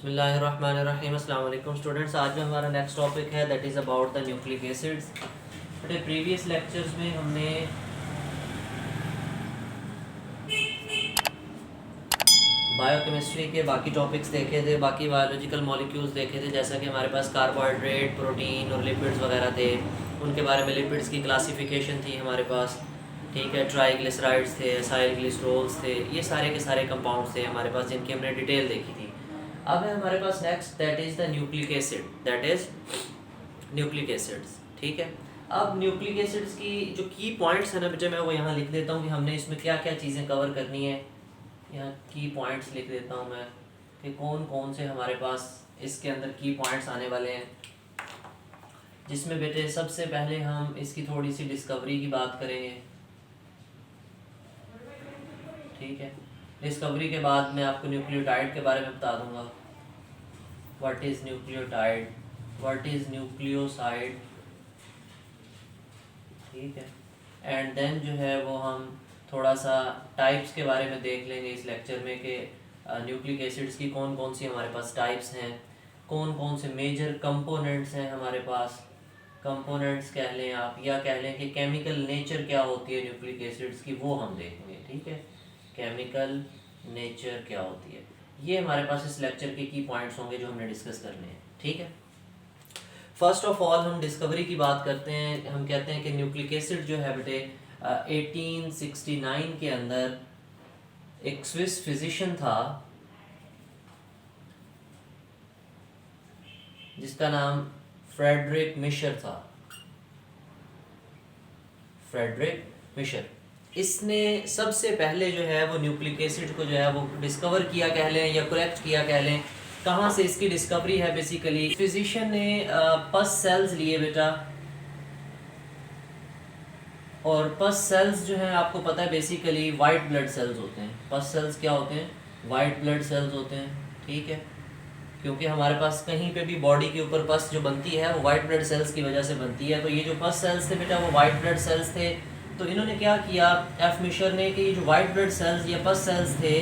बिस्मिल्लाहिर्रहमानिर्रहीम। अस्सलाम वालेकुम स्टूडेंट्स। आज में हमारा नेक्स्ट टॉपिक है that is about the nucleic acids. बटे प्रीवियस लेक्चर्स में हमने बायोकेमिस्ट्री के बाकी टॉपिक्स देखे थे, बाकी बायोलॉजिकल मॉलिक्यूल्स देखे थे, जैसा कि हमारे पास कार्बोहाइड्रेट, प्रोटीन और लिपिड्स वगैरह थे। उनके बारे में लिपिड्स की क्लासिफिकेशन थी हमारे पास, ठीक है। ट्राइग्लिसराइड्स थे, एसाइल ग्लिसरोल्स थे, ये सारे के सारे कंपाउंड्स थे हमारे पास जिनकी हमने डिटेल देखी थी। अब है हमारे पास next that is the nucleic acid, that is nucleic acids, ठीक है। अब न्यूक्लिक एसिड्स की जो की पॉइंट्स हैं ना बेटा, मैं वो यहाँ लिख देता हूँ कि हमने इसमें क्या क्या चीज़ें कवर करनी है। यहाँ की पॉइंट्स लिख देता हूँ मैं कि कौन कौन से हमारे पास इसके अंदर की पॉइंट्स आने वाले हैं, जिसमें बेटे सबसे पहले हम इसकी थोड़ी सी डिस्कवरी की बात करेंगे, ठीक है। डिस्कवरी के बाद मैं आपको न्यूक्लियोटाइड के बारे में बता दूंगा, what is nucleotide, what is nucleoside, ठीक है। एंड देन जो है वो हम थोड़ा सा टाइप्स के बारे में देख लेंगे इस लेक्चर में कि न्यूक्लिक एसिड्स की कौन कौन सी हमारे पास टाइप्स हैं, कौन कौन से मेजर कंपोनेंट्स हैं हमारे पास। कंपोनेंट्स कह लें आप, या कह लें कि केमिकल नेचर क्या होती है न्यूक्लिक एसिड्स की, वो हम देखेंगे, ठीक है। केमिकल नेचर क्या होती है, ये हमारे पास इस लेक्चर के की पॉइंट्स होंगे जो हमने डिस्कस करने हैं, ठीक है। फर्स्ट ऑफ ऑल हम डिस्कवरी की बात करते हैं। हम कहते हैं कि न्यूक्लिक एसिड जो है बेटे 1869 के अंदर एक स्विस फिजिशियन था जिसका नाम फ्रेडरिक मिशर था। फ्रेडरिक मिशर, इसने सबसे पहले जो है वो न्यूक्लिक एसिड को जो है वो डिस्कवर किया कह लें, या कलेक्ट किया कह लें। कहाँ से इसकी डिस्कवरी है, बेसिकली फिजिशियन ने पस सेल्स लिए बेटा, और पस सेल्स जो हैं आपको पता है बेसिकली वाइट ब्लड सेल्स होते हैं। पस सेल्स क्या होते हैं, वाइट ब्लड सेल्स होते हैं, ठीक है। क्योंकि हमारे पास कहीं पे भी बॉडी के ऊपर पस जो बनती है वो वाइट ब्लड सेल्स की वजह से बनती है। तो ये जो पस सेल्स थे बेटा वो वाइट ब्लड सेल्स थे। तो इन्होंने क्या किया, एफ मिशर ने, कि ये जो वाइट ब्लड सेल्स या पस सेल्स थे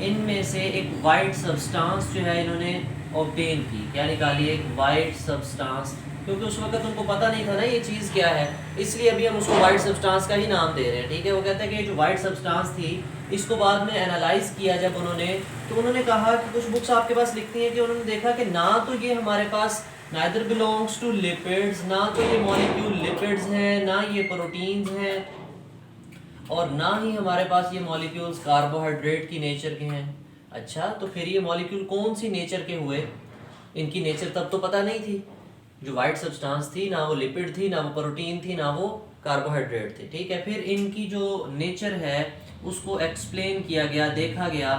इनमें से एक वाइट सब्सटेंस जो है इन्होंने ऑब्टेन की, क्या निकाली, एक वाइट सब्सटेंस। क्योंकि उस वक्त उनको पता नहीं था ना ये चीज़ क्या है, इसलिए अभी हम उसको वाइट सब्सटेंस का ही नाम दे रहे हैं, ठीक है। वो कहते हैं कि ये जो वाइट सब्सटेंस थी इसको बाद में एनालाइज किया जब उन्होंने, तो उन्होंने कहा कि कुछ बुक्स आपके पास लिखती हैं कि उन्होंने देखा कि ना तो ये हमारे पास नाइदर बिलोंग्स टू लिपिड्स, ना तो ये मॉलिक्यूल लिपिड्स हैं, ना ये प्रोटीन्स हैं, और ना ही हमारे पास ये मॉलिक्यूल्स कार्बोहाइड्रेट की नेचर के हैं। अच्छा, तो फिर ये मॉलिक्यूल कौन सी नेचर के हुए, इनकी नेचर तब तो पता नहीं थी। जो वाइट सब्सटेंस थी ना वो लिपिड थी, ना वो प्रोटीन थी, ना वो कार्बोहाइड्रेट थे, ठीक है। फिर इनकी जो नेचर है उसको एक्सप्लेन किया गया, देखा गया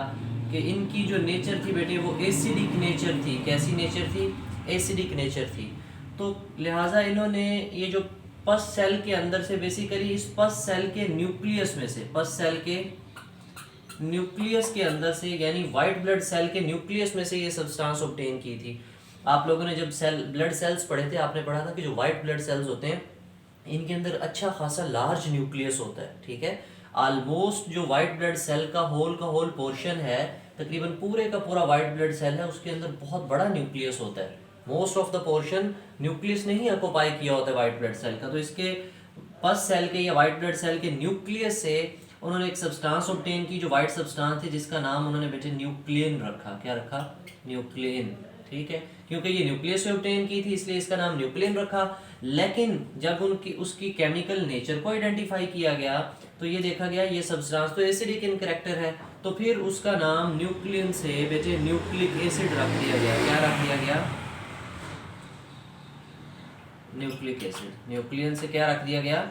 कि इनकी जो नेचर थी बेटे वो एसिडिक नेचर थी। कैसी नेचर थी, एसिडिक नेचर थी। तो लिहाजा इन्होंने ये जो पस सेल के अंदर से, बेसिकली इस पस सेल के न्यूक्लियस में से, पस सेल के न्यूक्लियस के अंदर से, यानी वाइट ब्लड सेल के न्यूक्लियस में से ये सब्सटेंस ऑब्टेन की थी। आप लोगों ने जब सेल ब्लड सेल्स पढ़े थे, आपने पढ़ा था कि जो वाइट ब्लड सेल्स होते हैं इनके अंदर अच्छा खासा लार्ज न्यूक्लियस होता है, ठीक है। ऑलमोस्ट जो वाइट ब्लड सेल का होल पोर्शन है, तकरीबन पूरे का पूरा वाइट ब्लड सेल है, उसके अंदर बहुत बड़ा न्यूक्लियस होता है। Most of the portion nucleus ने ही ऑक्यूपाई किया होता है वाइट ब्लड सेल का। तो इसके पस सेल के या वाइट ब्लड सेल के न्यूक्लियस से उन्होंने एक सब्सटेंस ऑब्टेन की, जो वाइट सब्सटेंस थी, जिसका नाम उन्होंने बेटे न्यूक्लियन रखा। क्या रखा, न्यूक्लियन, ठीक है। क्योंकि ये न्यूक्लियस से ऑब्टेन की थी इसलिए इसका नाम न्यूक्लियन रखा। लेकिन जब उनकी उसकी केमिकल नेचर को आइडेंटिफाई किया गया तो ये देखा गया ये सब्सटेंस तो एसिडिक इन कैरेक्टर है, तो फिर उसका नाम न्यूक्लियन से बेटे न्यूक्लिक एसिड रख दिया गया। क्या रख दिया गया, न्यूक्लिक एसिड। न्यूक्लियन से क्या रख दिया गया,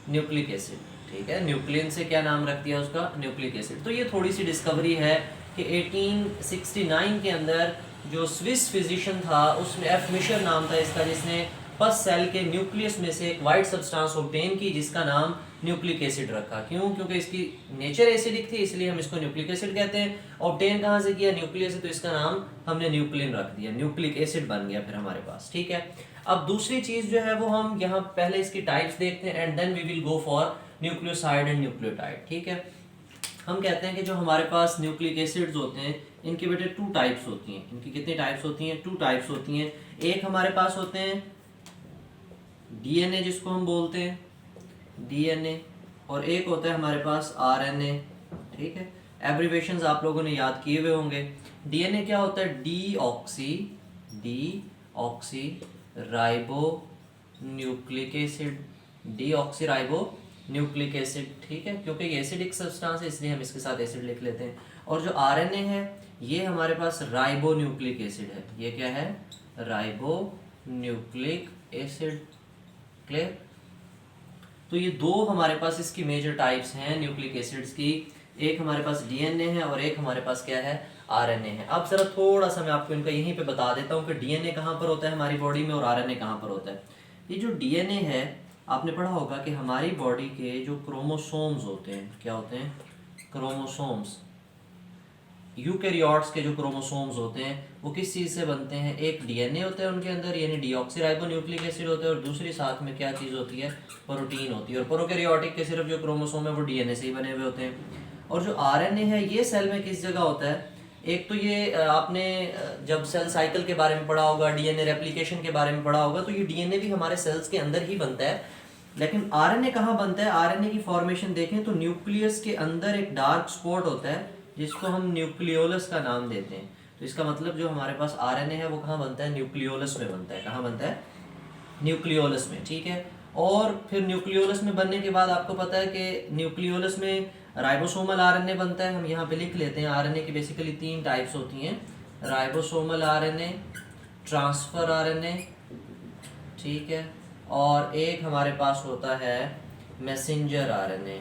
न्यूक्लिक एसिड, ठीक है। न्यूक्लियन से क्या नाम रख दिया उसका, न्यूक्लिक एसिड। तो ये थोड़ी सी डिस्कवरी है कि 1869 के अंदर जो स्विस फिजिशियन था उसमें एफ मिशर नाम था इसका, जिसने पस सेल के न्यूक्लियस में से एक वाइट सब्सटेंस ऑब्टेन की जिसका नाम न्यूक्लिक एसिड रखा। क्यों, क्योंकि इसकी नेचर एसिडिक थी इसलिए हम इसको न्यूक्लिक एसिड कहते हैं। ऑब्टेन कहाँ से किया, न्यूक्लियस से, तो इसका नाम हमने न्यूक्लियन रख दिया, न्यूक्लिक एसिड बन गया फिर हमारे पास, ठीक है। अब दूसरी चीज़ जो है वो हम यहाँ पहले इसकी टाइप्स देखते हैं and then we will go for nucleoside and nucleotide, ठीक है। हम कहते हैं कि जो हमारे पास न्यूक्लिक एसिड्स होते हैं इनकी बेटे 2 टाइप्स होती हैं। इनकी कितनी टाइप्स होती हैं? 2 टाइप्स होती हैं। एक हमारे पास होते हैं डीएनए जिसको हम बोलते हैं डीएनए, और एक होता है हमारे पास आरएनए। ठीक है, एब्रिवेशंस आप लोगों ने याद किए हुए होंगे। डीएनए क्या होता है? Deoxy ribo nucleic acid, deoxy ribo nucleic acid. ठीक है, क्योंकि ये एसिडिक सब्सटेंस है इसलिए हम इसके साथ एसिड लिख लेते हैं। और जो आरएनए है ये हमारे पास राइबो न्यूक्लिक एसिड है। ये क्या है? Ribo nucleic acid. क्लियर? तो ये दो हमारे पास इसकी मेजर टाइप्स हैं न्यूक्लिक एसिड्स की। एक हमारे पास डीएनए है और एक हमारे पास क्या है? आरएनए है। अब जरा थोड़ा सा मैं आपको इनका यहीं पे बता देता हूँ कि डीएनए कहाँ पर होता है हमारी बॉडी में और आरएनए कहाँ पर होता है। ये जो डीएनए है आपने पढ़ा होगा कि हमारी बॉडी के जो क्रोमोसोम्स होते हैं, क्या होते हैं? क्रोमोसोम्स। यूकैरियोट्स के जो क्रोमोसोम्स होते हैं वो किस चीज़ से बनते हैं? एक डीएनए होता है उनके अंदर, यानी डीऑक्सीराइबोन्यूक्लिक एसिड होता है, और दूसरी साथ में क्या चीज़ होती है? प्रोटीन होती है। और प्रोकैरियोटिक के सिर्फ जो क्रोमोसोम है वो डीएनए से ही बने हुए होते हैं। और जो आरएनए है ये सेल में किस जगह होता है? एक तो ये आपने जब सेल साइकिल के बारे में पढ़ा होगा, डीएनए रेप्लिकेशन के बारे में पढ़ा होगा, तो ये डीएनए भी हमारे सेल्स के अंदर ही बनता है। लेकिन आरएनए कहाँ बनता है? आरएनए की फॉर्मेशन देखें तो न्यूक्लियस के अंदर एक डार्क स्पॉट होता है जिसको हम न्यूक्लियोलस का नाम देते हैं। तो इसका मतलब जो हमारे पास आरएनए है वो कहाँ बनता है? न्यूक्लियोलस में बनता है। कहाँ बनता है? न्यूक्लियोलस में। ठीक है, और फिर न्यूक्लियोलस में बनने के बाद आपको पता है कि न्यूक्लियोलस में राइबोसोमल आरएनए बनता है। हम यहाँ पे लिख लेते हैं। आरएनए की बेसिकली 3 टाइप्स होती हैं, राइबोसोमल आरएनए, ट्रांसफर आरएनए, ठीक है, और एक हमारे पास होता है मैसेंजर आरएनए।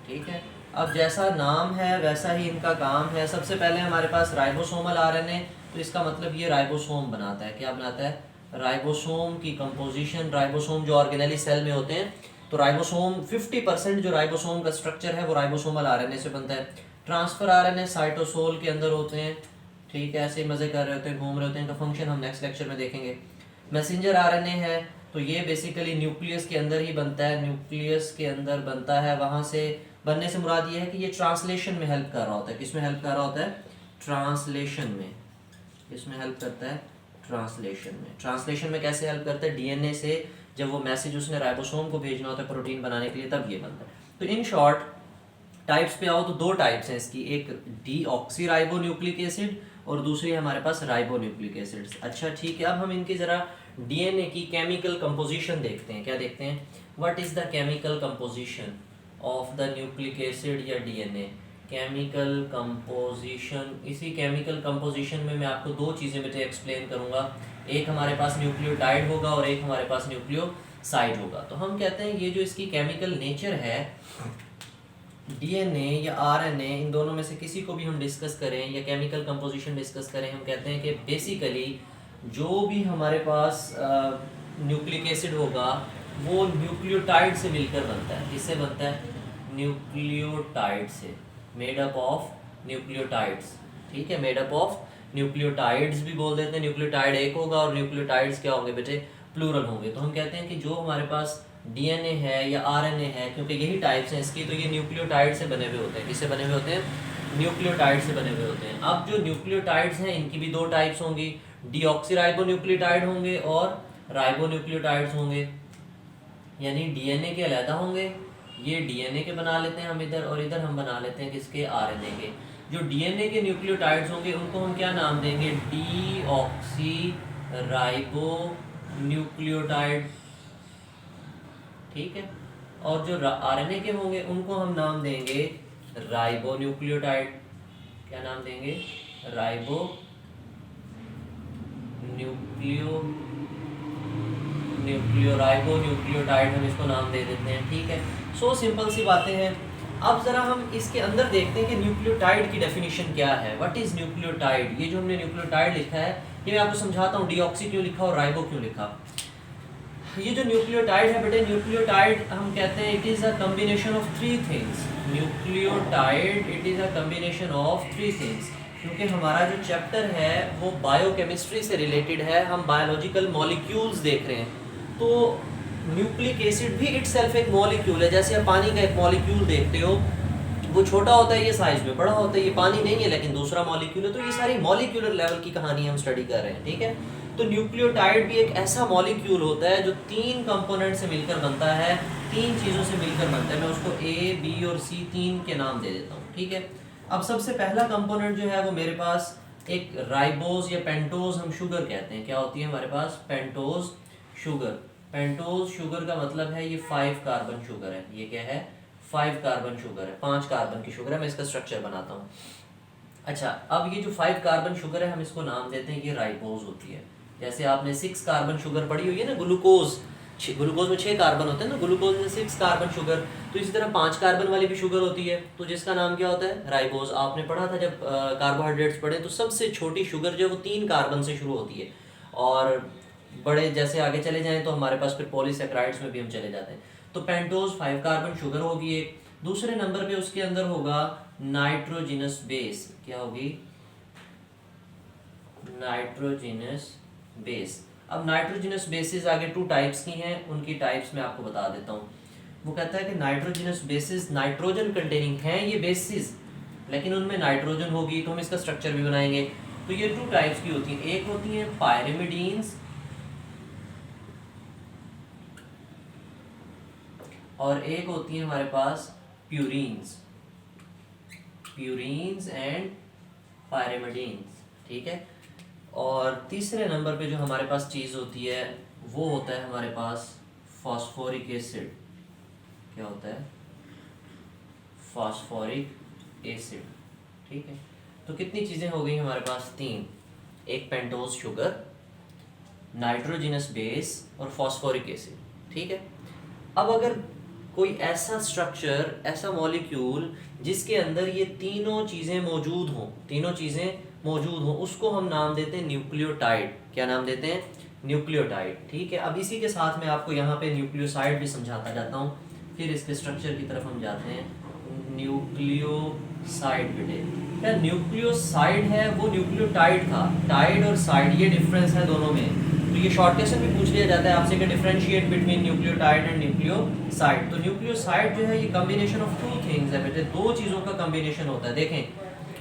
ठीक है, अब जैसा नाम है वैसा ही इनका काम है। सबसे पहले हमारे पास राइबोसोमल आरएनए, तो इसका मतलब ये राइबोसोम बनाता है। क्या बनाता है? राइबोसोम की कंपोजिशन। राइबोसोम जो ऑर्गेनेली सेल में होते हैं, तो राइबोसोम 50% जो राइबोसोम का स्ट्रक्चर है वो राइबोसोमल आरएनए से बनता है। ट्रांसफर आरएनए साइटोसोल के अंदर होते हैं। ठीक है, ऐसे मजे कर रहे होते हैं, घूम रहे होते हैं। इनका फंक्शन हम नेक्स्ट लेक्चर में देखेंगे। मैसेंजर आरएनए है तो ये बेसिकली न्यूक्लियस के अंदर ही बनता है। न्यूक्लियस के अंदर बनता है, वहां से बनने से मुराद ये है कि ये ट्रांसलेशन में हेल्प कर रहा होता है। किसमें हेल्प कर रहा होता है? ट्रांसलेशन में। इसमें हेल्प करता है ट्रांसलेशन में। ट्रांसलेशन में कैसे हेल्प करता है? डीएनए से जब वो मैसेज उसने राइबोसोम को भेजना होता है प्रोटीन बनाने के लिए, तब ये बनता है। तो इन शॉर्ट टाइप्स पे आओ तो 2 टाइप्स हैं इसकी, एक डीऑक्सीराइबोन्यूक्लिक एसिड और दूसरी हमारे पास राइबोन्यूक्लिक एसिड्स। अच्छा ठीक है, अब हम इनकी ज़रा डीएनए की केमिकल कंपोजिशन देखते हैं। क्या देखते हैं? What is the chemical composition of the nucleic acid या डीएनए? Chemical composition. इसी केमिकल कंपोजिशन में मैं आपको 2 चीज़ें बेटे एक्सप्लेन करूँगा। एक हमारे पास न्यूक्लियोटाइड होगा और एक हमारे पास न्यूक्लियोसाइड होगा। तो हम कहते हैं ये जो इसकी केमिकल नेचर है, डीएनए या आरएनए, इन दोनों में से किसी को भी हम डिस्कस करें या केमिकल कंपोजिशन डिस्कस करें, हम कहते हैं कि बेसिकली जो भी हमारे पास न्यूक्लिक एसिड होगा वो न्यूक्लियोटाइड से मिलकर बनता है। किससे बनता है? न्यूक्लियोटाइड से। Made up of nucleotides. ठीक है, मेड अप ऑफ न्यूक्लियोटाइड्स भी बोल देते हैं। न्यूक्लियोटाइड एक होगा और न्यूक्लियोटाइड्स क्या होंगे बेटे? प्लूरल होंगे। तो हम कहते हैं कि जो हमारे पास डीएनए है या आरएनए है, क्योंकि यही टाइप्स हैं इसकी, तो ये न्यूक्लियोटाइड से बने हुए होते हैं। किससे बने हुए होते हैं? न्यूक्लियोटाइड से बने हुए होते हैं। अब जो न्यूक्लियोटाइड्स हैं इनकी भी 2 टाइप्स होंगी, डीऑक्सीराइबोन्यूक्लियोटाइड होंगे और राइबोन्यूक्लियोटाइड्स होंगे। यानी डीएनए के अलग होंगे, ये डीएनए के बना लेते हैं हम इधर, और इधर हम बना लेते हैं किसके? आरएनए के। जो डीएनए के न्यूक्लियोटाइड्स होंगे उनको हम क्या नाम देंगे? डीऑक्सीराइबोन्यूक्लियोटाइड। ठीक है, और जो आरएनए के होंगे उनको हम नाम देंगे राइबोन्यूक्लियोटाइड। क्या नाम देंगे? राइबोन्यूक्लियोटाइड हम इसको नाम दे देते हैं। ठीक है, सो सिंपल सी बातें हैं। अब जरा हम इसके अंदर देखते हैं कि न्यूक्लियोटाइड की डेफिनेशन क्या है। What is nucleotide? ये जो हमने न्यूक्लियोटाइड लिखा है ये मैं आपको समझाता हूँ, डीऑक्सी क्यों लिखा और राइबो क्यों लिखा। ये जो न्यूक्लियोटाइड है बेटे, न्यूक्लियोटाइड हम कहते हैं it is a combination of 3 things. Nucleotide it is a combination of 3 things. क्योंकि हमारा जो चैप्टर है वो बायोकेमिस्ट्री से रिलेटेड है, हम बायोलॉजिकल मॉलिक्यूल्स देख रहे हैं। तो न्यूक्लिक एसिड भी इटसेल्फ एक मॉलिक्यूल है। जैसे आप पानी का एक मॉलिक्यूल देखते हो, वो छोटा होता है, ये साइज में बड़ा होता है, ये पानी नहीं है लेकिन दूसरा मॉलिक्यूल है। तो ये सारी मॉलिक्यूलर लेवल की कहानी हम स्टडी कर रहे हैं, ठीक है। तो न्यूक्लियोटाइड भी एक ऐसा मॉलिक्यूल होता है जो 3 कंपोनेंट से मिलकर बनता है, 3 चीज़ों से मिलकर बनता है। मैं उसको ए, बी और सी 3 के नाम दे देता हूँ, ठीक है। अब सबसे पहला कंपोनेंट जो है वो मेरे पास एक राइबोज या पेंटोज हम शुगर कहते हैं। क्या होती है हमारे पास? Pentose sugar. पेंटोज शुगर का मतलब है ये 5 कार्बन शुगर है। ये क्या है? 5 कार्बन शुगर है, 5 कार्बन की शुगर है। मैं इसका स्ट्रक्चर बनाता हूँ। अच्छा, अब ये जो 5 कार्बन शुगर है हम इसको नाम देते हैं, ये राइबोज होती है। जैसे आपने 6 कार्बन शुगर पढ़ी हुई है ना, ग्लूकोज। ग्लूकोज में 6 कार्बन होते हैं ना, ग्लूकोज में 6 कार्बन शुगर। तो इसी तरह 5 कार्बन वाली भी शुगर होती है, तो जिसका नाम क्या होता है? राइबोज। आपने पढ़ा था जब कार्बोहाइड्रेट्स पढ़े, तो सबसे छोटी शुगर जो है वो 3 कार्बन से शुरू होती है। और बड़े जैसे आगे चले जाएं तो हमारे पास फिर पॉलीसेकेराइड्स में भी हम चले जाते हैं। तो पेंटोज 5 कार्बन शुगर होगी एक। दूसरे नंबर पे उसके अंदर होगा नाइट्रोजिनस बेस। क्या होगी? Nitrogenous base. अब नाइट्रोजिनस बेसिस आगे 2 टाइप्स की हैं, उनकी टाइप्स मैं आपको बता देता हूँ। वो कहता है कि नाइट्रोजिनस बेसिस नाइट्रोजन कंटेनिंग हैं ये बेसिस, लेकिन उनमें नाइट्रोजन होगी, तो हम इसका स्ट्रक्चर भी बनाएंगे। तो ये 2 टाइप्स की होती हैं। एक होती हैं पायरिमिडीन्स और एक होती है हमारे पास प्यूरीन्स। प्यूरीन्स एंड पायरिमिडीन्स, ठीक है। और तीसरे नंबर पे जो हमारे पास चीज़ होती है वो होता है हमारे पास फॉस्फोरिक एसिड। क्या होता है? फॉस्फोरिक एसिड, ठीक है। तो कितनी चीज़ें हो गई हमारे पास? 3। एक पेंटोज शुगर, नाइट्रोजिनस बेस और फॉस्फोरिक एसिड, ठीक है। अब अगर कोई ऐसा स्ट्रक्चर, ऐसा मॉलिक्यूल जिसके अंदर ये तीनों चीज़ें मौजूद हों, तीनों चीज़ें मौजूद हों, उसको हम नाम देते हैं न्यूक्लियोटाइड। क्या नाम देते हैं? न्यूक्लियोटाइड, ठीक है। अब इसी के साथ में आपको यहाँ पे न्यूक्लियोसाइड भी समझाता जाता हूँ, फिर इसके स्ट्रक्चर की तरफ हम जाते हैं। न्यूक्लियोसाइड बेटे, क्या न्यूक्लियोसाइड है वो न्यूक्लियोटाइड था। टाइड और साइड ये डिफरेंस है दोनों में। तो ये शॉर्ट क्वेश्चन भी पूछ लिया जाता है आपसे कि differentiate between nucleotide and nucleoside. तो न्यूक्लियोसाइड जो है ये कॉम्बिनेशन ऑफ 2 थिंग्स है बेटे, 2 चीज़ों का कॉम्बिनेशन होता है। देखें,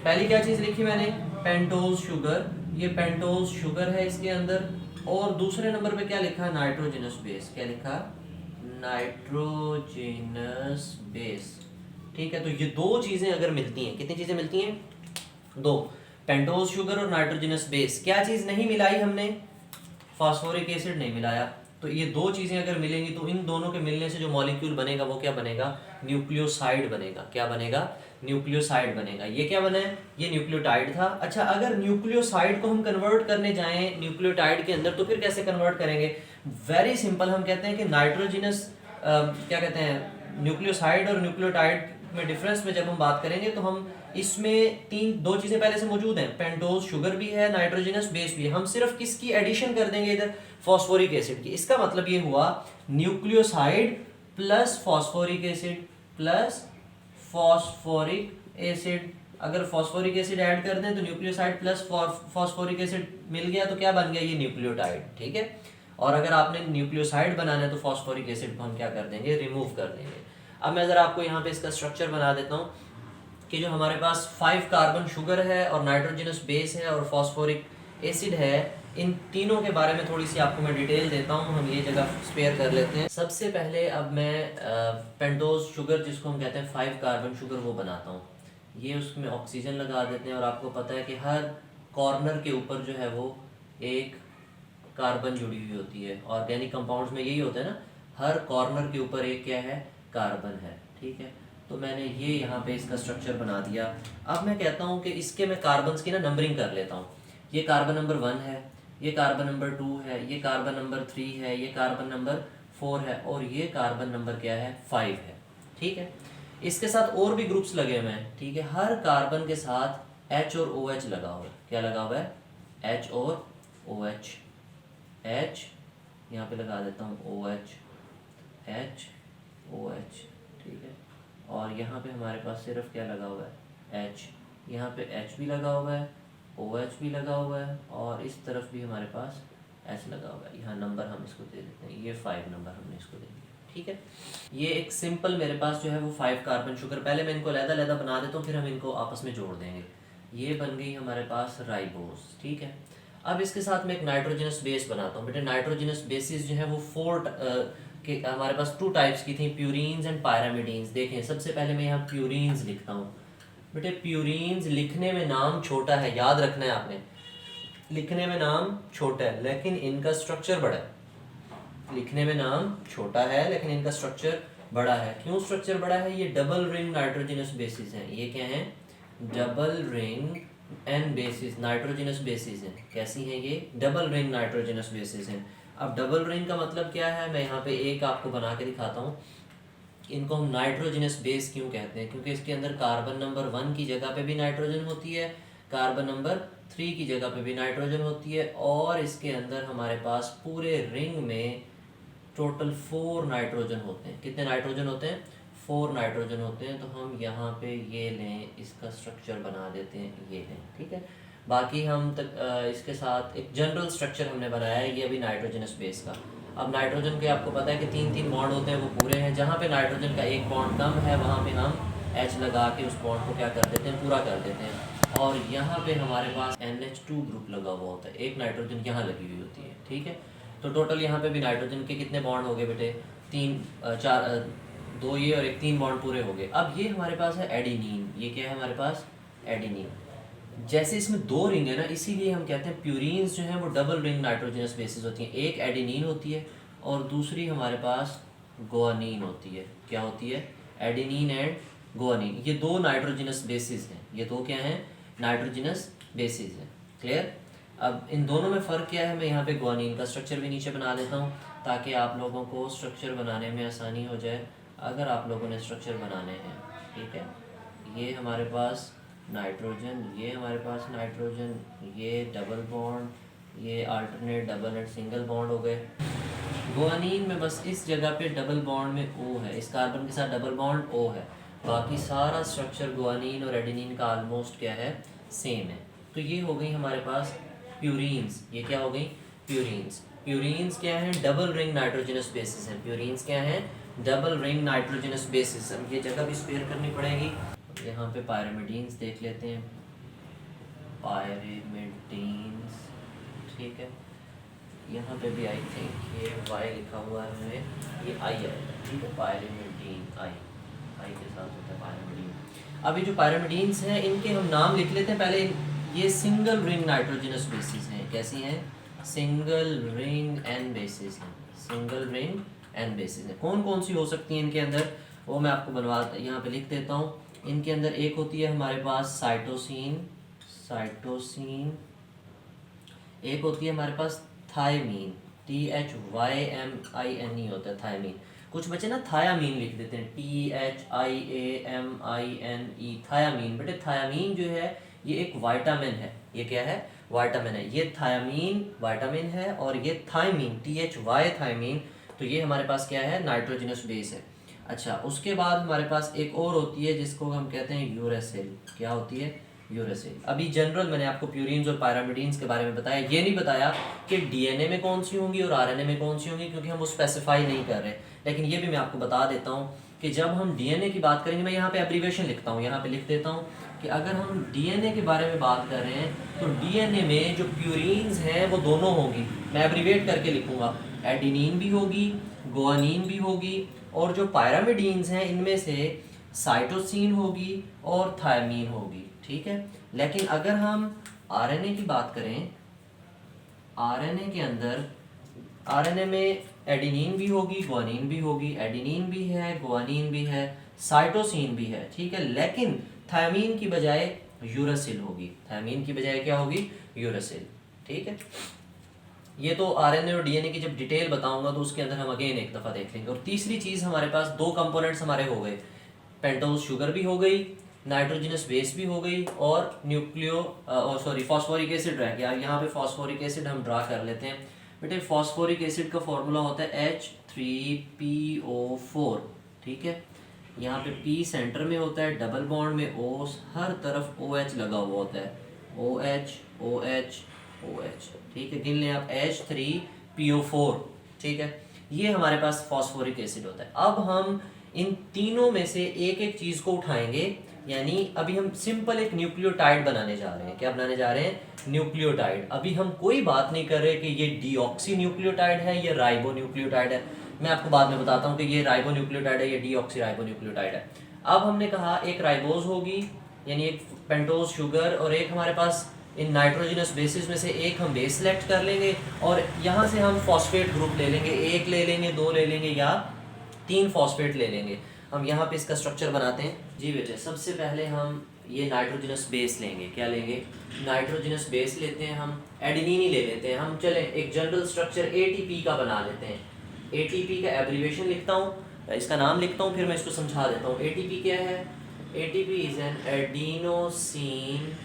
पहली क्या चीज़ लिखी मैंने? Pentose sugar. ये पेंटोज शुगर है इसके अंदर। और दूसरे नंबर पे क्या लिखा है? Nitrogenous base. क्या लिखा? नाइट्रोजिनस बेस, ठीक है। तो ये 2 चीज़ें अगर मिलती हैं, कितनी चीज़ें मिलती हैं? 2। पेंटोज शुगर और नाइट्रोजिनस बेस। क्या चीज़ नहीं मिलाई हमने? फास्फोरिक एसिड नहीं मिलाया। तो ये 2 चीज़ें अगर मिलेंगी तो इन दोनों के मिलने से जो मॉलिक्यूल बनेगा वो क्या बनेगा? न्यूक्लियोसाइड बनेगा। क्या बनेगा? न्यूक्लियोसाइड बनेगा। ये क्या बना है? ये न्यूक्लियोटाइड था। अच्छा, अगर न्यूक्लियोसाइड को हम कन्वर्ट करने जाएं न्यूक्लियोटाइड के अंदर तो फिर कैसे कन्वर्ट करेंगे? Very simple. हम कहते हैं कि नाइट्रोजिनस क्या कहते हैं, न्यूक्लियोसाइड और न्यूक्लियोटाइड में डिफरेंस में जब हम बात करेंगे तो हम इसमें 2 चीज़ें पहले से मौजूद हैं। पेंटोज शुगर भी है, नाइट्रोजिनस बेस भी है। हम सिर्फ किसकी एडिशन कर देंगे इधर? फॉस्फोरिक एसिड की। इसका मतलब ये हुआ nucleoside plus phosphoric acid plus phosphoric acid. अगर फॉस्फोरिक एसिड ऐड कर दें तो न्यूक्लियोसाइड प्लस फॉस्फोरिक एसिड मिल गया, तो क्या बन गया? ये न्यूक्लियोटाइड, ठीक है। और अगर आपने न्यूक्लियोसाइड बनाना है तो फॉस्फोरिक एसिड को हम क्या कर देंगे? रिमूव कर देंगे। अब मैं ज़रा आपको यहाँ पे इसका स्ट्रक्चर बना देता हूँ कि जो हमारे पास 5 कार्बन शुगर है और नाइट्रोजनस बेस है और फॉस्फोरिक एसिड है, इन तीनों के बारे में थोड़ी सी आपको मैं डिटेल देता हूँ। हम ये जगह स्पेयर कर लेते हैं। सबसे पहले अब मैं पेंटोज शुगर जिसको हम कहते हैं 5 कार्बन शुगर वो बनाता हूँ। ये उसमें ऑक्सीजन लगा देते हैं और आपको पता है कि हर कॉर्नर के ऊपर जो है वो एक कार्बन जुड़ी हुई होती है। ऑर्गेनिक कंपाउंड्स में यही होता है ना, हर कॉर्नर के ऊपर एक क्या है? कार्बन है, ठीक है। तो मैंने ये यहाँ पे इसका स्ट्रक्चर बना दिया। अब मैं कहता हूँ कि इसके मैं कार्बन्स की ना नंबरिंग कर लेता हूँ। ये कार्बन नंबर 1 है, ये कार्बन नंबर 2 है, ये कार्बन नंबर 3 है, ये कार्बन नंबर 4 है और ये कार्बन नंबर क्या है? 5 है, ठीक है। इसके साथ और भी ग्रुप्स लगे हुए हैं, ठीक है। हर कार्बन के साथ H और OH लगा हुआ है। क्या लगा हुआ है? H और OH। H यहाँ पे लगा देता हूँ OH, H OH, ठीक है। और यहाँ पे हमारे पास सिर्फ क्या लगा हुआ है? H। यहाँ पे H भी लगा हुआ है, OH भी लगा हुआ है और इस तरफ भी हमारे पास H लगा हुआ है। यहाँ नंबर हम इसको दे देते हैं, ये 5 नंबर हमने इसको दे दिया, ठीक है। ये एक सिंपल मेरे पास जो है वो 5 कार्बन शुगर, पहले मैं इनको अलग-अलग बना देता हूँ, फिर हम इनको आपस में जोड़ देंगे। ये बन गई हमारे पास राइबोस, ठीक है। अब इसके साथ मैं एक नाइट्रोजनस बेस बनाता हूँ। बेटे नाइट्रोजनस बेसिस जो है वो के हमारे पास 2 टाइप्स की थी, प्यूरीन्स एंड पायरामिडीन्स। देखें सबसे पहले मैं यहाँ प्यूरीन्स लिखता हूँ। बेटे प्यूरीन्स लिखने में नाम छोटा है, याद रखना है आपने, लिखने में नाम छोटा है लेकिन इनका स्ट्रक्चर बड़ा है। लिखने में नाम छोटा है लेकिन इनका स्ट्रक्चर बड़ा है। क्यों स्ट्रक्चर बड़ा है? ये डबल रिंग नाइट्रोजनस बेसिस हैं। ये क्या है? Double ring N bases nitrogenous bases हैं। कैसी हैं ये? डबल रिंग नाइट्रोजनस बेसिस हैं। अब डबल रिंग का मतलब क्या है? मैं यहाँ पे एक आपको बना के दिखाता हूँ। इनको हम नाइट्रोजनस बेस क्यों कहते हैं? क्योंकि इसके अंदर कार्बन नंबर 1 की जगह पे भी नाइट्रोजन होती है, कार्बन नंबर 3 की जगह पे भी नाइट्रोजन होती है, और इसके अंदर हमारे पास पूरे रिंग में टोटल 4 नाइट्रोजन होते हैं। कितने नाइट्रोजन होते हैं? 4 नाइट्रोजन होते हैं। तो हम यहाँ पे ये लें, इसका स्ट्रक्चर बना देते हैं, ये लें, ठीक है। बाकी हम इसके साथ एक जनरल स्ट्रक्चर हमने बनाया है, ये अभी नाइट्रोजनस बेस का। अब नाइट्रोजन के आपको पता है कि 3-3 बॉन्ड होते हैं, वो पूरे हैं। जहाँ पे नाइट्रोजन का एक बॉन्ड कम है वहाँ पे हम H लगा के उस बॉन्ड को क्या कर देते हैं? पूरा कर देते हैं। और यहाँ पे हमारे पास NH2 ग्रुप लगा हुआ होता है, एक नाइट्रोजन यहाँ लगी हुई होती है, ठीक है। तो टोटल यहाँ पे भी नाइट्रोजन के कितने बॉन्ड हो गए बेटे? 2 ये और एक 3 बॉन्ड पूरे हो गए। अब ये हमारे पास है एडिनिन। ये क्या है हमारे पास? एडिनिन। जैसे इसमें 2 रिंग है ना, इसीलिए हम कहते हैं प्यूरीन्स जो हैं वो डबल रिंग नाइट्रोजनस बेसिस होती हैं। एक एडिनिन होती है और दूसरी हमारे पास गुआनिन होती है। क्या होती है? Adenine and guanine. ये 2 नाइट्रोजनस बेसिस हैं। ये 2 क्या हैं? नाइट्रोजनस बेसिस हैं। क्लियर? अब इन दोनों में फ़र्क क्या है? मैं यहाँ पे गुआनिन का स्ट्रक्चर भी नीचे बना देता हूँ ताकि आप लोगों को स्ट्रक्चर बनाने में आसानी हो जाए अगर आप लोगों ने स्ट्रक्चर बनाने हैं, ठीक है। ये हमारे पास नाइट्रोजन, ये हमारे पास नाइट्रोजन, ये डबल बॉन्ड, ये alternate double and single bond हो गए। गुआनिन में बस इस जगह पे डबल बॉन्ड में O है, इस कार्बन के साथ डबल बॉन्ड O है। बाकी सारा स्ट्रक्चर गुआनिन और एडेनिन का ऑलमोस्ट क्या है? सेम है। तो ये हो गई हमारे पास प्यूरीन्स। ये क्या हो गई? प्यूरीन्स। प्यूरीन्स क्या है? डबल रिंग नाइट्रोजनस बेसिस हैं। प्यूरीन्स क्या है? Double ring nitrogenous bases. अब ये जगह भी स्पेयर करनी पड़ेगी। यहाँ पे पायरामिडीन्स देख लेते हैं। पायरामिडीन्स, ठीक है। यहाँ पे भी आई थिंक ये Y लिखा हुआ है हमें, ये I है, ठीक है। पायरामिडीन I के साथ होता है पायरामिडीन। अभी जो पायरामिडीन्स हैं इनके हम नाम लिख लेते हैं पहले। ये सिंगल रिंग नाइट्रोजनस बेसिस हैं। कैसी हैं? सिंगल रिंग एन बेसिस हैं। सिंगल रिंग एन बेसिस हैं। कौन कौन सी हो सकती हैं इनके अंदर? वो मैं आपको यहाँ पे लिख देता हूँ। इनके अंदर एक होती है हमारे पास साइटोसिन, एक होती है हमारे पास थायमीन, THYMINE होता है थायमीन। कुछ बच्चे ना थायामीन लिख देते हैं, THIAMINE, थायामीन। बेटे थायामीन जो है ये एक वाइटामिन है। ये क्या है? वाइटामिन है। ये थायामीन वाइटामिन है और ये थायमीन, THY थायमीन, तो ये हमारे पास क्या है? नाइट्रोजनस बेस है। अच्छा, उसके बाद हमारे पास एक और होती है जिसको हम कहते हैं यूरेसिल। क्या होती है? यूरेसिल। अभी जनरल मैंने आपको प्यूरीन्स और पायरामिडीन्स के बारे में बताया। ये नहीं बताया कि डीएनए में कौन सी होंगी और आरएनए में कौन सी होंगी, क्योंकि हम वो स्पेसिफाई नहीं कर रहे। लेकिन ये भी मैं आपको बता देता हूँ कि जब हम डीएनए की बात करेंगे, मैं यहाँ पे एब्रीवेशन लिखता हूँ, यहाँ पे लिख देता हूँ कि अगर हम डीएनए के बारे में बात कर रहे हैं तो डीएनए में जो प्यूरीन्स हैं वो दोनों होंगी। मैं एब्रीवेट करके लिखूँगा, एडिनिन भी होगी, गुआनिन भी होगी, और जो पायरामिडीन्स हैं इनमें से साइटोसिन होगी और थायमीन होगी, ठीक है। लेकिन अगर हम आरएनए की बात करें, आरएनए के अंदर, आरएनए में एडिनिन भी होगी, गुआनिन भी होगी, एडिनिन भी है, गुआनिन भी है, साइटोसिन भी है, ठीक है। लेकिन थायमीन की बजाय यूरेसिल होगी। थायमीन की बजाय क्या होगी? यूरेसिल, ठीक है। ये तो आरएनए और डीएनए की जब डिटेल बताऊंगा तो उसके अंदर हम अगेन एक दफ़ा देख लेंगे। और तीसरी चीज़ हमारे पास 2 कंपोनेंट्स हमारे हो गए, पेंटोज शुगर भी हो गई, नाइट्रोजनस बेस भी हो गई, और फॉस्फोरिक एसिड रह गया। यहाँ पे फॉस्फोरिक एसिड हम ड्रा कर लेते हैं। बेटे फॉस्फोरिक एसिड का फॉर्मूला होता है H3PO4, ठीक है। यहाँ पे P सेंटर में होता है, डबल बॉन्ड में O, हर तरफ OH लगा हुआ होता है, OH OH OH, ठीक है। गिन लें आप, H3PO4, ठीक है। ये हमारे पास फॉस्फोरिक एसिड होता है। अब हम इन तीनों में से एक एक चीज़ को उठाएंगे, यानी अभी हम सिंपल एक न्यूक्लियोटाइड बनाने जा रहे हैं। क्या बनाने जा रहे हैं? न्यूक्लियोटाइड। अभी हम कोई बात नहीं कर रहे कि ये डीऑक्सी न्यूक्लियोटाइड है, ये राइबो न्यूक्लियोटाइड है। मैं आपको बाद में बताता हूँ कि ये राइबो न्यूक्लियोटाइड है, ये डीऑक्सी राइबो न्यूक्लियोटाइड है। अब हमने कहा एक राइबोज होगी, यानी एक पेंटोज शुगर, और एक हमारे पास इन नाइट्रोजनस बेसिस में से एक हम बेस सेलेक्ट कर लेंगे, और यहाँ से हम फॉस्फेट ग्रुप ले लेंगे, एक ले लेंगे, दो ले लेंगे, या 3 फॉस्फेट ले लेंगे। हम यहाँ पे इसका स्ट्रक्चर बनाते हैं। जी बेटे, सबसे पहले हम ये नाइट्रोजनस बेस लेंगे। क्या लेंगे? नाइट्रोजनस बेस लेते हैं, हम एडेनिन ही ले लेते हैं। हम चले एक जनरल स्ट्रक्चर ATP का बना लेते हैं। ATP का एब्रीवेशन लिखता हूँ, इसका नाम लिखता हूँ, फिर मैं इसको समझा देता हूँ। ATP क्या है? ATP is an adenosine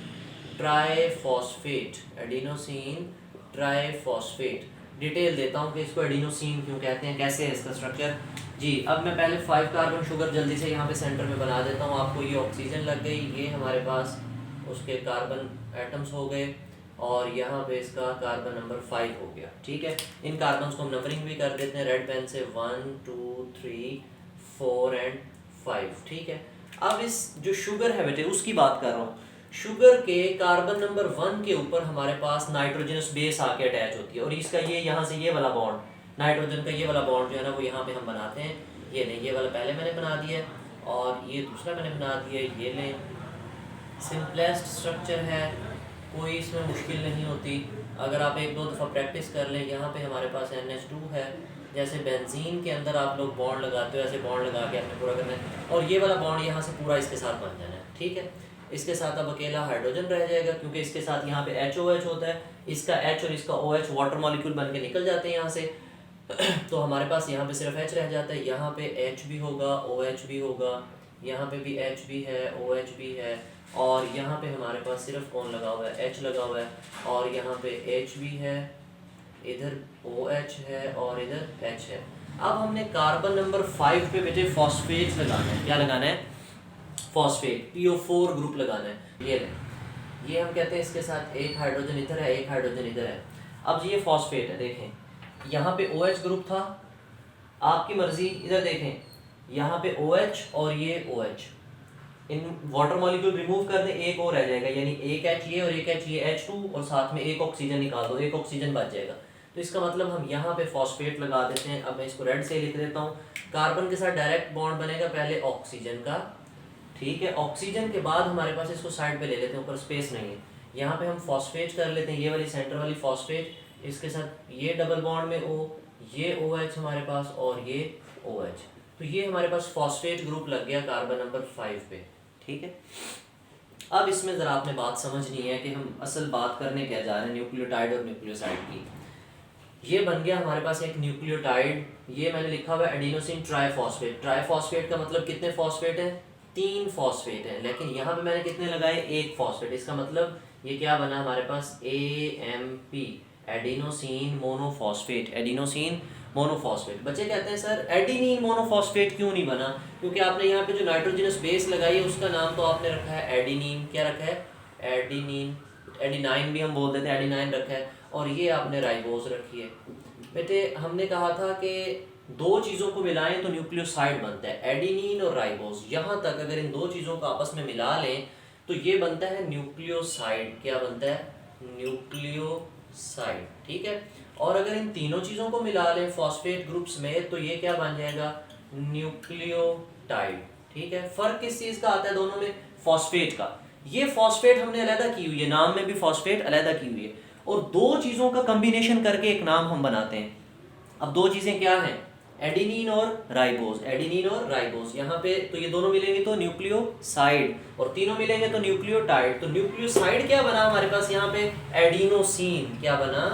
triphosphate. Adenosine triphosphate. Detail देता हूँ कि इसको एडिनोसिन क्यों कहते हैं, कैसे है इसका स्ट्रक्चर। जी, अब मैं पहले 5 कार्बन शुगर जल्दी से यहाँ पे सेंटर में बना देता हूँ। आपको ये ऑक्सीजन लग गई, ये हमारे पास उसके कार्बन एटम्स हो गए, और यहाँ पे इसका कार्बन नंबर 5 हो गया। ठीक है, इन कार्बन्स को हम नंबरिंग भी कर देते हैं रेड पेन से, 1 2 3 4 एंड 5। ठीक है, अब इस जो शुगर है बेटे उसकी बात कर रहा हूँ। शुगर के कार्बन नंबर 1 के ऊपर हमारे पास नाइट्रोजनस बेस आके अटैच होती है, और इसका ये यहाँ से ये वाला बॉन्ड, नाइट्रोजन का ये वाला बॉन्ड जो है ना वो यहाँ पे हम बनाते हैं। ये नहीं, ये वाला पहले मैंने बना दिया है, और ये दूसरा मैंने बना दिया है। ये लें, सिंपलेस्ट स्ट्रक्चर है, कोई इसमें मुश्किल नहीं होती। अगर आप 1-2 दफ़ा प्रैक्टिस कर लें। यहाँ पे हमारे पास NH2 है, जैसे बेंजीन के अंदर आप लोग बॉन्ड लगाते हो, ऐसे बॉन्ड लगा के आपने पूरा करना है, और ये वाला बॉन्ड यहाँ से पूरा इसके साथ बन जाना है। ठीक है, इसके साथ अब अकेला हाइड्रोजन रह जाएगा, क्योंकि इसके साथ यहाँ पे HOH होता है। इसका H और इसका OH वाटर मॉलिक्यूल बन के निकल जाते हैं यहाँ से तो हमारे पास यहाँ पे सिर्फ H रह जाता है। यहाँ पे H भी होगा, OH भी होगा, यहाँ पे भी H भी है, OH भी है, और यहाँ पे हमारे पास सिर्फ कौन लगा हुआ है? H लगा हुआ है, और यहाँ पे H भी है, इधर OH है, और इधर H है। अब हमने कार्बन नंबर 5 पे बेटे फॉस्फेट लगाना है। क्या लगाना है? फॉस्फेट, PO4 ग्रुप लगाना है। ये हम कहते हैं इसके साथ एक हाइड्रोजन इधर है, एक हाइड्रोजन इधर है। अब ये फॉस्फेट है, देखें यहाँ पे OH ग्रुप था, आपकी मर्जी, इधर देखें यहाँ पे OH और ये OH, in water molecule remove कर दें, एक और रह जाएगा, यानी एक H ये और एक H ये, H2, और साथ में एक ऑक्सीजन निकाल दो, एक ऑक्सीजन बच जाएगा। तो इसका मतलब हम यहाँ पे फॉस्फेट लगा देते हैं। अब मैं इसको रेड से लिख देता हूँ। कार्बन के साथ डायरेक्ट बॉन्ड बनेगा पहले ऑक्सीजन का। ठीक है, ऑक्सीजन के बाद हमारे पास इसको साइड पे ले लेते हैं, ऊपर स्पेस नहीं है, यहाँ पे हम फॉस्फेट कर लेते हैं, ये वाली सेंटर वाली फॉस्फेट, इसके साथ ये डबल बॉन्ड में O, ये OH हमारे पास, और ये OH। तो ये हमारे पास फॉस्फेट ग्रुप लग गया कार्बन नंबर 5 पे। ठीक है, अब इसमें ज़रा आपने बात समझनी है कि हम असल बात करने क्या जा रहे हैं, न्यूक्लियोटाइड और न्यूक्लियोसाइड की। ये बन गया हमारे पास एक न्यूक्लियोटाइड, ये मैंने लिखा हुआ है एडिनोसिन ट्राइफॉस्फेट। ट्राइफॉस्फेट का मतलब कितने फॉस्फेट हैं? 3 फॉस्फेट हैं, लेकिन यहाँ पे मैंने कितने लगाए? 1 फॉस्फेट। इसका मतलब ये क्या बना हमारे पास? AMP, adenosine monophosphate. Adenosine monophosphate. बच्चे कहते हैं सर एडिनिन मोनोफॉस्फेट क्यों नहीं बना? क्योंकि आपने यहाँ पे जो नाइट्रोजनस बेस लगाई है उसका नाम तो आपने रखा है एडिनिन। क्या रखा है? एडिनिन। एडिनाइन भी हम बोल देते हैं, एडिनाइन रखा है, और ये आपने राइबोज रखी है। बेटे हमने कहा था कि 2 चीज़ों को मिलाएं तो न्यूक्लियोसाइड बनता है, एडिनिन और राइबोज। यहाँ तक अगर इन 2 चीज़ों को आपस में मिला लें तो ये बनता है न्यूक्लियोसाइड। क्या बनता है? न्यूक्लियोसाइड। ठीक है, और अगर इन तीनों चीज़ों को मिला लें फॉस्फेट ग्रुप्स में तो ये क्या बन जाएगा? न्यूक्लियोटाइड। ठीक है, फर्क किस चीज़ का आता है दोनों में? फॉस्फेट का। ये फॉस्फेट हमने अलग की हुई है, नाम में भी फॉस्फेट अलग की हुई है, और 2 चीज़ों का कम्बिनेशन करके एक नाम हम बनाते हैं। अब 2 चीज़ें क्या हैं? एडिनिन और राइबोज। एडिनिन और राइबोज यहाँ पे, तो ये दोनों मिलेंगे तो न्यूक्लियोसाइड, और तीनों मिलेंगे तो न्यूक्लियोटाइड। तो न्यूक्लियोसाइड क्या बना हमारे पास यहाँ पे? एडिनोसिन। क्या बना?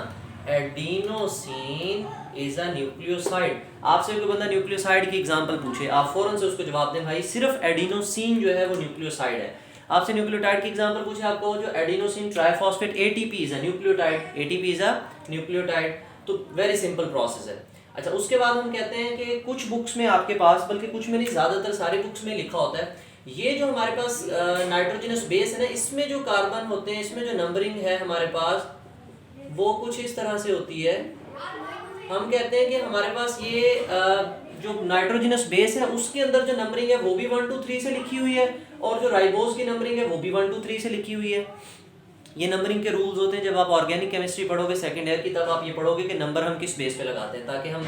Adenosine is a nucleoside. आपसे कोई बंदा न्यूक्लियोसाइड की एग्जांपल पूछे, आप फौरन से उसको जवाब दें भाई सिर्फ एडिनोसिन जो है वो न्यूक्लियोसाइड है। आपसे न्यूक्लियोटाइड की एग्जांपल पूछे, आपको जो adenosine triphosphate ATP is a nucleotide. ATP is a nucleotide. तो वेरी सिंपल प्रोसेस है। अच्छा, उसके बाद हम कहते हैं कि कुछ बुक्स में आपके पास, बल्कि कुछ में नहीं, ज़्यादातर सारी बुक्स में लिखा होता है ये जो हमारे पास नाइट्रोजनस बेस है ना, इसमें जो कार्बन होते हैं, इसमें जो नंबरिंग है हमारे पास वो कुछ इस तरह से होती है। हम कहते हैं कि हमारे पास ये जो नाइट्रोजनस बेस है उसके अंदर जो नंबरिंग है वो भी 1 2 3 से लिखी हुई है, और जो राइबोज की नंबरिंग है वो भी 1 2 3 से लिखी हुई है। ये नंबरिंग के रूल्स होते हैं। जब आप ऑर्गेनिक केमिस्ट्री पढ़ोगे सेकेंड ईयर की, तब आप ये पढ़ोगे कि नंबर हम किस बेस पे लगाते हैं, ताकि हम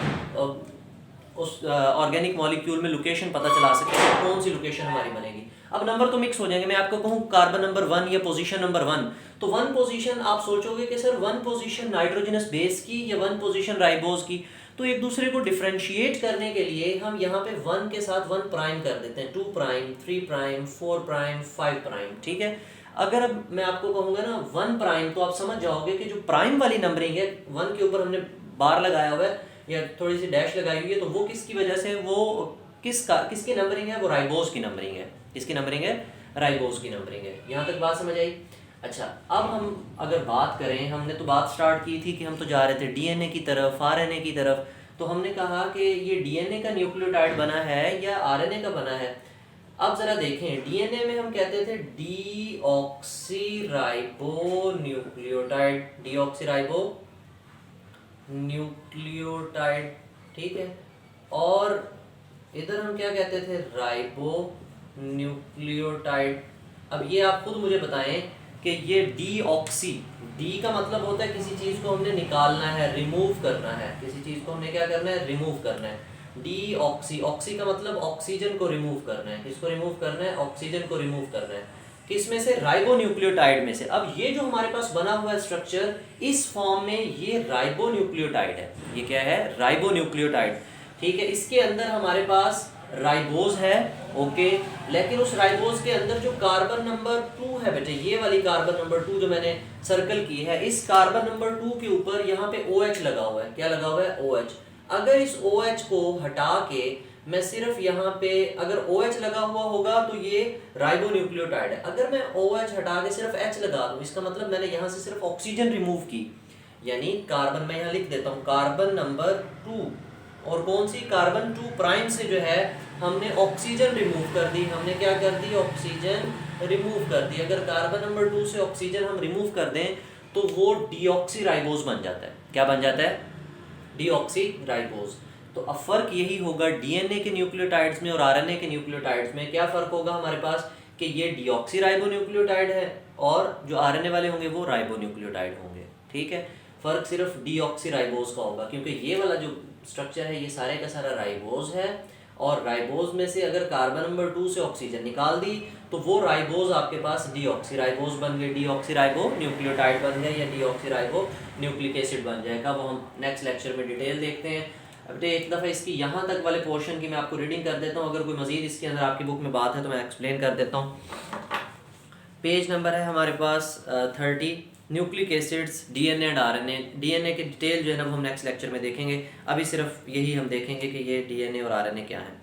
उस ऑर्गेनिक मॉलिक्यूल में लोकेशन पता चला सके कि कौन सी लोकेशन हमारी बनेगी। अब नंबर तो मिक्स हो जाएंगे। मैं आपको कहूँ कार्बन नंबर 1 या पोजीशन नंबर 1, तो 1 पोजीशन आप सोचोगे कि सर 1 पोजीशन नाइट्रोजनस बेस की या 1 पोजीशन राइबोज की, तो एक दूसरे को डिफरेंशिएट करने के लिए हम यहाँ पे 1 के साथ 1 प्राइम कर देते हैं, 2 प्राइम, 3 प्राइम, 4 प्राइम, 5 प्राइम, ठीक है। अगर अब मैं आपको कहूँगा ना 1 प्राइम, तो आप समझ जाओगे कि जो प्राइम वाली नंबरिंग है, 1 के ऊपर हमने बार लगाया हुआ है या थोड़ी सी डैश लगाई हुई है, तो वो किसकी वजह से, वो किसकी नंबरिंग है, वो राइबोज की नंबरिंग है। किसकी नंबरिंग है? राइबोज की नंबरिंग है। यहाँ तक बात समझ आई? अच्छा, अब हम अगर बात करें, हमने तो बात स्टार्ट की थी कि हम तो जा रहे थे डीएनए की तरफ, आरएनए की तरफ। तो हमने कहा कि ये डीएनए का न्यूक्लियोटाइड बना है या आरएनए का बना है। अब जरा देखें, डीएनए में हम कहते थे डीऑक्सीराइबो न्यूक्लियोटाइड, डीऑक्सीराइबो न्यूक्लियोटाइड, ठीक है। और इधर हम क्या कहते थे? Ribo nucleotide. अब ये आप खुद मुझे बताएं कि ये डीऑक्सी, डी का मतलब होता है किसी चीज़ को हमने निकालना है, रिमूव करना है। किसी चीज़ को हमने क्या करना है? रिमूव करना है। डीऑक्सी, ऑक्सी का मतलब ऑक्सीजन को रिमूव करना है। किसको रिमूव करना है? ऑक्सीजन को रिमूव करना है। किस में से? राइबोन्यूक्लियोटाइड में से। अब ये जो हमारे पास बना हुआ है स्ट्रक्चर, इस फॉर्म में ये राइबोन्यूक्लियोटाइड है। ये क्या है? राइबोन्यूक्लियोटाइड, ठीक है। इसके अंदर हमारे पास राइबोज है, ओके। लेकिन उस राइबोज के अंदर जो कार्बन नंबर 2 है बेटे, ये वाली कार्बन नंबर 2 जो मैंने सर्कल की है, इस कार्बन नंबर 2 के ऊपर यहाँ पे OH लगा हुआ है। क्या लगा हुआ है? OH। अगर इस OH को हटा के मैं सिर्फ यहाँ पे, अगर OH लगा हुआ होगा तो ये राइबोन्यूक्लियोटाइड है। अगर मैं OH हटा के सिर्फ H लगा दूं, इसका मतलब मैंने यहाँ से सिर्फ ऑक्सीजन रिमूव की, यानी कार्बन, मैं यहाँ लिख देता हूँ कार्बन नंबर 2, और कौन सी? कार्बन 2 प्राइम से जो है हमने ऑक्सीजन रिमूव कर दी। हमने क्या कर दी? ऑक्सीजन रिमूव कर दी। अगर कार्बन नंबर 2 से ऑक्सीजन हम रिमूव कर दें तो वो डीऑक्सीराइबोज बन जाता है। क्या बन जाता है? डीऑक्सीराइबोज। तो अब फर्क यही होगा डीएनए के न्यूक्लियोटाइड्स में और आरएनए के न्यूक्लियोटाइड्स में। क्या फर्क होगा हमारे पास कि ये डीऑक्सीराइबोन्यूक्लियोटाइड है और जो आरएनए वाले होंगे वो राइबोन्यूक्लियोटाइड होंगे, ठीक है। फर्क सिर्फ डीऑक्सीराइबोज का होगा, क्योंकि ये वाला जो स्ट्रक्चर है ये सारे का सारा राइबोज है, और राइबोज में से अगर कार्बन नंबर 2 से ऑक्सीजन निकाल दी तो वो राइबोज आपके पास डीऑक्सीराइबोज बन गए, डीऑक्सीराइबो न्यूक्लियोटाइड बन गए, या डीऑक्सीराइबो न्यूक्लिक एसिड बन जाएगा। वो हम नेक्स्ट लेक्चर में डिटेल देखते हैं। अब एक दफ़ा इसकी यहाँ तक वाले पोर्शन की मैं आपको रीडिंग कर देता हूँ। अगर कोई मज़ीद इसके अंदर आपकी बुक में बात है तो मैं एक्सप्लेन कर देता हूँ। पेज नंबर है हमारे पास 30, nucleic acids, DNA and RNA. DNA के डिटेल जो है ना वो हम नेक्स्ट लेक्चर में देखेंगे। अभी सिर्फ यही हम देखेंगे कि ये डीएनए और आरएनए क्या है।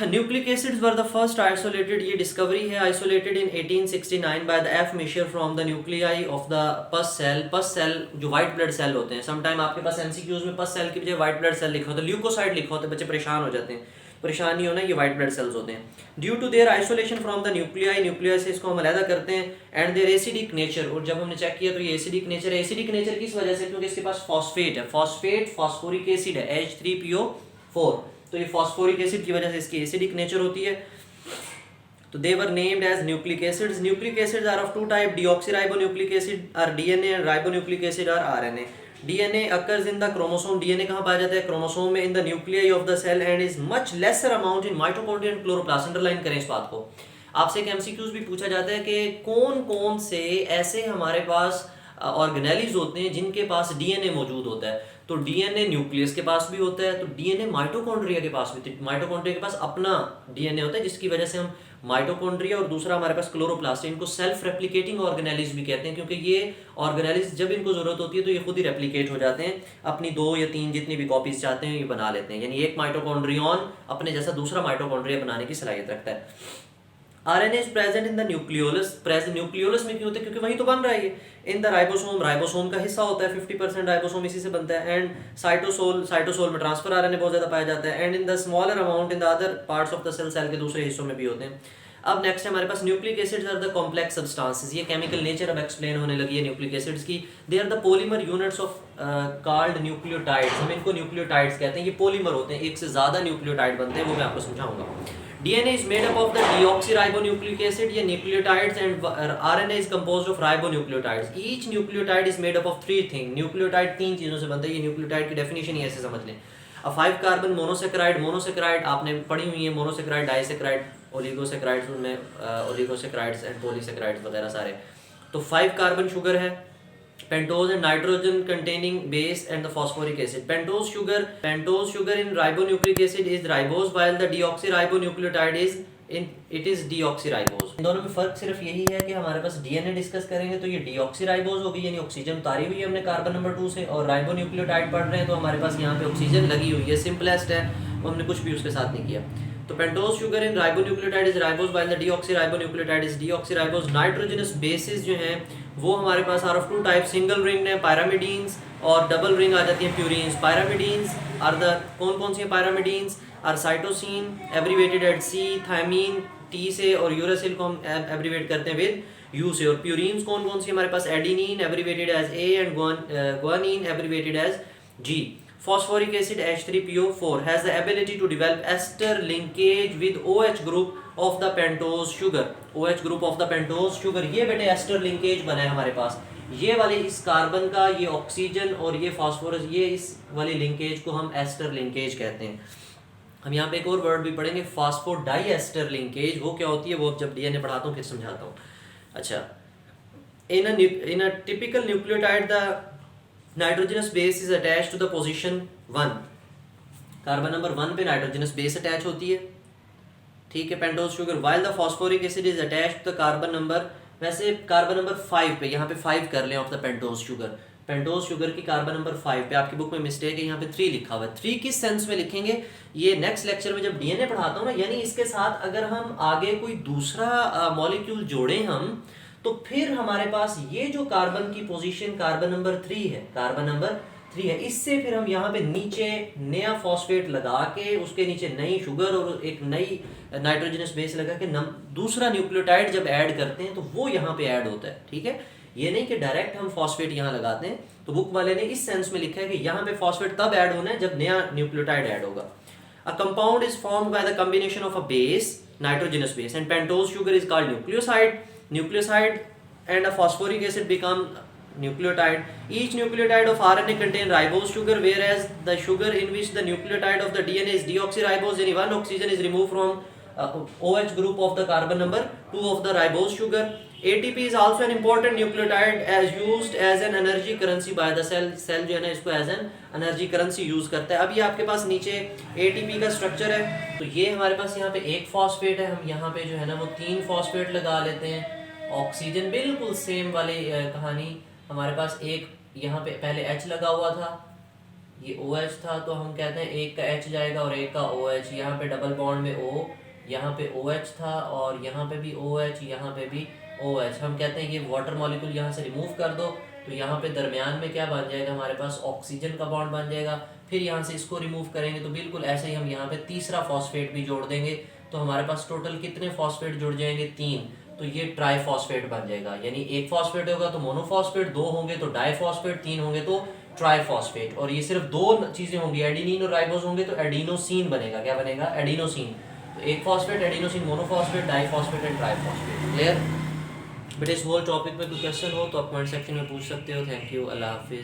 Nucleic acids were the first isolated, ये डिस्कवरी है, isolated in 1869 by the F Miescher from the nuclei of the pus cell. Pus cell जो वाइट ब्लड सेल होते हैं, समटाइम आपके पास एमसीक्यूज में पस सेल की बजाय वाइट ब्लड सेल लिखा होता है, ल्यूकोसाइड लिखा होता है, बच्चे परेशान हो जाते हैं। परेशान नहीं होना, ये वाइट ब्लड सेल्स होते हैं। Due to their isolation from the nuclei, nucleus से इसको हम अलग करते हैं, एंड देयर एसिडिक नेचर, और जब हमने चेक किया तो ये एसिडिक नेचर है। एसिडिक नेचर किस वजह से? क्योंकि इसके पास फॉस्फेट है, फॉस्फेट फॉस्फोरिक एसिड है, H3PO4, तो ये फॉस्फोरिक एसिड की वजह से इसकी एसिडिक नेचर होती है। तो they were named as nucleic acids. Nucleic acids are of two type, deoxyribonucleic acid or DNA and ribonucleic acid or RNA. DNA occurs in the chromosome, DNA कहाँ पाया जाता है? क्रोमोसोम में, in the nuclei of the cell, and is much lesser amount in mitochondria and chloroplast. Underline करें इस बात को। आपसे एक एमसीक्यूज भी पूछा जाता है कि कौन कौन से ऐसे हमारे पास ऑर्गेनेलिज होते हैं जिनके पास डीएनए मौजूद होता है। तो डीएनए न्यूक्लियस के पास भी होता है, तो डीएनए माइटोकॉन्ड्रिया के पास भी, माइटोकॉन्ड्रिया के पास अपना डीएनए होता है, जिसकी वजह से हम माइटोकॉन्ड्रिया, और दूसरा हमारे पास क्लोरोप्लास्ट, इनको सेल्फ रेप्लिकेटिंग ऑर्गेनेलिज भी कहते हैं, क्योंकि ये ऑर्गेनेलिज जब इनको जरूरत होती है तो ये खुद ही रेप्लिकेट हो जाते हैं, अपनी 2 या 3 जितनी भी कॉपीज चाहते हैं ये बना लेते हैं। यानी एक माइटोकॉन्ड्रियन अपने जैसा दूसरा माइटोकॉन्ड्रिया बनाने की सलाहियत रखता है। RNA is present in the nucleolus. Present nucleolus में क्यों होता है? क्योंकि वहीं तो बन रहा है ये। इन द राइबोसोम, राइबोसोम का हिस्सा होता है, 50% राइबोसोम इसी से बनता है। एंड साइटोसोल, साइटोसोल में ट्रांसफर आरएनए बहुत ज्यादा पाया जाता है। And in the smaller amount in the other parts of the cell, cell के दूसरे हिस्सों में भी होते हैं। अब नेक्स्ट हमारे पास nucleic acids are the complex substances, ये केमिकल नेचर अब एक्सप्लेन होने लगी है न्यूक्लिक एसिड्स की। They are the polymer units of called nucleotides, हम इनको न्यूक्लियोटाइड्स कहते हैं, ये पॉलीमर होते हैं, एक से ज़्यादा न्यूक्लियोटाइड बनते हैं, वो मैं आपको समझाऊंगा। DNA is made up of the deoxyribonucleic acid, ये nucleotides, and RNA is composed of ribonucleotides. Each nucleotide is made up of three things. Nucleotide तीन चीज़ों से बनता है, ये न्यूक्लियोटाइड की डेफिनेशन ही ऐसे समझ लें। अब 5 कार्बन मोनोसेक्राइड आपने पढ़ी हुई है, मोनोसेक्राइड, डाइसेक्राइड, ओलिगोसेक्राइड्स, उनमें ओलिगोसेक्राइड्स एंड पॉलीसेक्राइड्स वगैरह सारे। तो 5 कार्बन शुगर है, pentose and nitrogen containing base and the phosphoric acid. Pentose sugar in ribonucleic acid is ribose, while the deoxyribonucleotide is deoxyribose. इन दोनों में फर्क सिर्फ यही है कि हमारे पास डीएनए डिस्कस करेंगे तो ये डीऑक्सीराइबोज होगी, यानी ऑक्सीजन उतारी हुई है हमने कार्बन नंबर 2 से, और राइबोन्यूक्लियोटाइड पढ़ रहे हैं तो हमारे पास यहाँ पे ऑक्सीजन लगी हुई है, सिंपलेस्ट है, वो हमने कुछ भी उसके साथ नहीं किया। तो pentose sugar in ribonucleotide is ribose, while the deoxyribonucleotide is deoxyribose. Nitrogenous bases जो हैं वो हमारे पास are of two type, single ring है पायरामिडीन्स, और डबल रिंग आ जाती है प्यूरीन्स। पायरामिडीन्स आर द कौन सी हैं पायरामिडीन्स? Are cytosine abbreviated at C, thymine T से, और यूरासिल को हम एब्रीवेट करते हैं विद यू से। और प्यूरीन्स कौन सी हमारे पास? Adenine abbreviated as A, and guanine abbreviated as G. Phosphoric acid H3PO4 has the ability to develop ester linkage with OH group of the pentose sugar. OH group of the pentose sugar, ये बेटे ester linkage बना है हमारे पास, ये वाले इस carbon का, ये ऑक्सीजन और ये फास्फोरस, ये इस वाली लिंकेज को हम एस्टर लिंकेज कहते हैं। हम यहाँ पे एक और वर्ड भी पढ़ेंगे, फास्फोडाइएस्टर लिंकेज, वो क्या होती है वो जब डीएनए पढ़ाता हूँ फिर समझाता हूँ। अच्छा, in a typical nucleotide the nitrogenous base is attach to the position 1, carbon number 1 पे नाइट्रोजनस बेस अटैच होती है, ठीक है, pentose sugar. While the phosphoric acid is attach to the carbon number, वैसे कार्बन नंबर 5 पे, यहाँ पे 5 कर लें of the pentose sugar, pentose sugar की कार्बन नंबर 5 पे, आपकी बुक में मिस्टेक है, यहाँ पे 3 लिखा हुआ है। 3 किस सेंस में लिखेंगे ये नेक्स्ट लेक्चर में जब डीएनए पढ़ाता हूँ ना, यानी इसके साथ अगर हम आगे कोई दूसरा मॉलिक्यूल जोड़ें हम, तो फिर हमारे पास ये जो कार्बन की पोजीशन कार्बन नंबर 3 है, कार्बन नंबर 3 है, इससे फिर हम यहाँ पे नीचे नया फॉस्फेट लगा के उसके नीचे नई शुगर और एक नई नाइट्रोजनस बेस लगा के दूसरा न्यूक्लियोटाइड जब ऐड करते हैं तो वो यहाँ पे ऐड होता है, ठीक है। ये नहीं कि डायरेक्ट हम फॉस्फेट यहाँ लगाते हैं, तो बुक वाले ने इस सेंस में लिखा है कि यहाँ पे फॉस्फेट तब ऐड होना है जब नया न्यूक्लियोटाइड ऐड होगा। A compound is formed by the combination of a base, nitrogenous base, and pentose sugar is called nucleoside and a phosphoric acid become nucleotide. Each nucleotide of RNA contain ribose sugar, whereas the sugar in which the nucleotide of the DNA is deoxyribose, and one oxygen is removed from OH group of the carbon number 2 of the ribose sugar. ATP is also an important nucleotide as used as an energy currency by the cell जो है ना इसको as an energy currency use करता है। अब ये आपके पास नीचे ATP का स्ट्रक्चर है, तो ये हमारे पास यहाँ पे एक फॉस्फेट है, हम यहाँ पे जो है ना वो 3 फॉस्फेट लगा लेते हैं। ऑक्सीजन बिल्कुल सेम वाली कहानी, हमारे पास एक यहाँ पे पहले H लगा हुआ था, ये OH था, तो हम कहते हैं एक का H जाएगा और एक का OH, यहाँ पे डबल बॉन्ड में O, यहाँ पे OH था और यहाँ पे भी OH, यहाँ पे भी OH, हम कहते हैं ये वाटर मॉलिक्यूल यहाँ से रिमूव कर दो, तो यहाँ पे दरमियान में क्या बन जाएगा हमारे पास? ऑक्सीजन का बॉन्ड बन जाएगा। फिर यहाँ से इसको रिमूव करेंगे तो बिल्कुल ऐसे ही हम यहाँ पे तीसरा फॉस्फेट भी जोड़ देंगे, तो हमारे पास टोटल कितने फॉस्फेट जुड़ जाएंगे? 3, तो ये ट्राइफॉस्फेट बन जाएगा, यानी एक फॉस्फेट होगा तो मोनोफॉस्फेट, 2 होंगे तो डाइफॉस्फेट, 3 होंगे तो ट्राइफॉस्फेट। और ये सिर्फ 2 चीजें होंगी, एडिनिन और राइबोस होंगे तो एडिनोसिन बनेगा। क्या बनेगा? एडिनोसिन। तो एक phosphate, adenosine, monophosphate, diphosphate and triphosphate. Clear? But इस होल टॉपिक में कोई क्वेश्चन हो तो आप कमेंट सेक्शन में पूछ सकते हो। Thank you, Allah Hafiz.